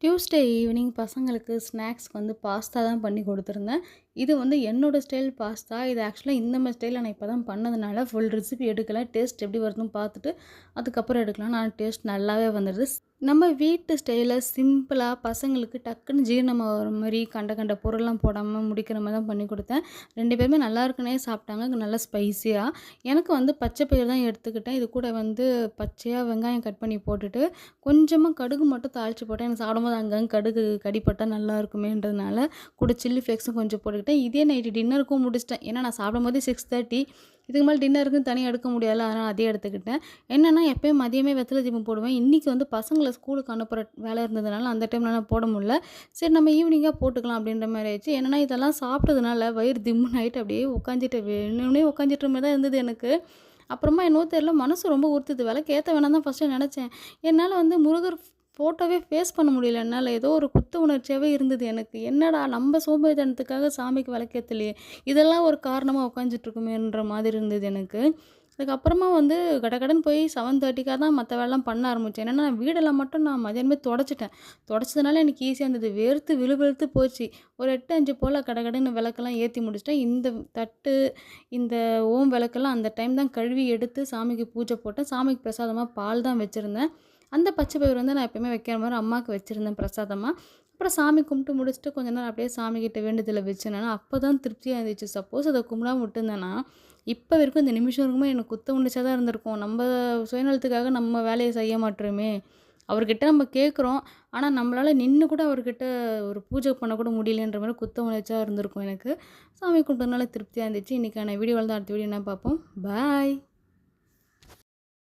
Tuesday evening பசங்களுக்கு ஸ்நாக்ஸ்க்கு வந்து pasta தான் பண்ணி கொடுத்துருந்தேன். இது வந்து என்னோட ஸ்டைல் பாஸ்தா. இது ஆக்சுவலா இந்த மாரி ஸ்டைல்ல நான் இப்ப தான் பண்ணதுனால ஃபுல் ரெசிபி எடுக்கல. டேஸ்ட் எப்படி வருதுன்னு பார்த்துட்டு, அதுக்கப்புறம் எடுக்கலாம். நான் டேஸ்ட் நல்லாவே வந்துருது. நம்ம வீட்டு ஸ்டைல்ல சிம்பிளா பசங்களுக்கு டக்குன்னு ஜீரணமாகுற மாரி கண்ட கண்ட பொருள்லாம் போடாம முடிக்கிற மாரி தான் பண்ணி கொடுத்தேன். 2 பேருமே நல்லா இருக்குன்னே சாப்பிட்டாங்க. நல்லா ஸ்பைசியா. எனக்கு வந்து பச்சை பயிறு தான் எடுத்துக்கிட்டேன். இது கூட வந்து பச்சையா வெங்காயம் கட் பண்ணி போட்டுட்டு, கொஞ்சமா கடுகு மட்டும் தாளிச்சு போட்டேன். எனக்கு சாப்பிடும்போது அங்கங்க கடுகு கடிப்பட்டா நல்லா இருக்குமேன்றதுனால, கூட சில்லி ஃப்ளேக்ஸும் கொஞ்சம் போட்டுக்கிட்டேன். இதே நைட்டு டின்னருக்கும் முடிச்சுட்டேன். ஏன்னா நான் சாப்பிடும்போதே 6:30. இதுக்கு மேல டின்னருக்குன்னு தனியா எடுக்க முடியாதுல்ல. அதனால அதே எடுத்துக்கிட்டேன். என்னன்னா எப்பயும் மதியமே வெத்தல தீபம் போடுவேன். இன்னைக்கு வந்து பசங்கள ஸ்கூலுக்கு அனுப்புற வேலை இருந்ததுனால, அந்த டைம்ல நான் போட முடியல. சரி நம்ம ஈவினிங்கா போட்டுக்கலாம் அப்படின்ற மாரி ஆயிடுச்சு. என்னன்னா இதெல்லாம் சாப்பிட்டதுனால வயிறு திம்முன்னு ஆயிட்டு அப்படியே உட்காந்துட்டு வேணும்னே உட்காந்துட்டு மாரி தான் இருந்தது எனக்கு. அப்புறமா என்னவோ தெரியல மனசு ரொம்ப உறுத்துது. விளக்கு ஏத்த வேணாம் தான் ஃபர்ஸ்ட்டு நெனச்சேன். என்னால வந்து முருகர் ஃபோட்டோவே ஃபேஸ் பண்ண முடியல என்னால. ஏதோ ஒரு குத்த உணர்ச்சியாவே இருந்தது எனக்கு. என்னடா நம்ம சோம்பேறித்தனத்துக்காக சாமிக்கு விளக்கேத்தலையே! இதெல்லாம் ஒரு காரணமா உட்காந்துட்டுருக்குமேன்ற மாதிரி இருந்தது எனக்கு. அதுக்கப்புறமா வந்து கடகடன்னு போய் 7:30க்கா தான் மத்த வேலைலாம் பண்ண ஆரம்பிச்சேன். என்னன்னா வீடெல்லாம் மட்டும் நான் மதியானமே தொடச்சுட்டேன். தொடச்சதுனால எனக்கு ஈஸியா இருந்தது. வேர்த்து விழுவிழுத்து போச்சு. ஒரு 8:05 போல கடகடன்னு விளக்கெல்லாம் ஏத்தி முடிச்சுட்டேன். இந்த தட்டு, இந்த ஓம் விளக்கெல்லாம் அந்த டைம் தான் கழுவி எடுத்து சாமிக்கு பூஜை போட்டேன். சாமிக்கு பிரசாதமா பால் தான் வச்சிருந்தேன். அந்த பச்சை பயிறு வந்து நான் எப்பயுமே வைக்கிற மாரி அம்மாவுக்கு வச்சிருந்தேன் பிரசாதமா. அப்புறம் சாமி கும்பிட்டு முடிச்சுட்டு கொஞ்ச நேரம் அப்படியே சாமிகிட்ட வேண்டுதல வச்சேனா, அப்பதான் திருப்தியா இருந்துச்சு. சப்போஸ் அத கும்பிடாம விட்டுருந்தேன்னா, இப்ப வரைக்கும் இந்த நிமிஷம் வரைக்குமே எனக்கு குத்த உணர்ச்சியா தான் இருந்திருக்கும். நம்ம சுயநலத்துக்காக நம்ம வேலைய செய்ய மாட்றோமே! அவர்கிட்ட நம்ம கேட்குறோம். ஆனா, நம்மளால நின்னு கூட அவர்கிட்ட ஒரு பூஜை பண்ண கூட முடியலன்ற மாரி குத்த உணர்ச்சியா இருந்திருக்கும் எனக்கு. சாமி கும்பிட்டதுனால திருப்தியா இருந்துச்சு. இன்னைக்கான வீடியோல தான் அடுத்த வீடியோ என்ன பார்ப்போம். பாய்.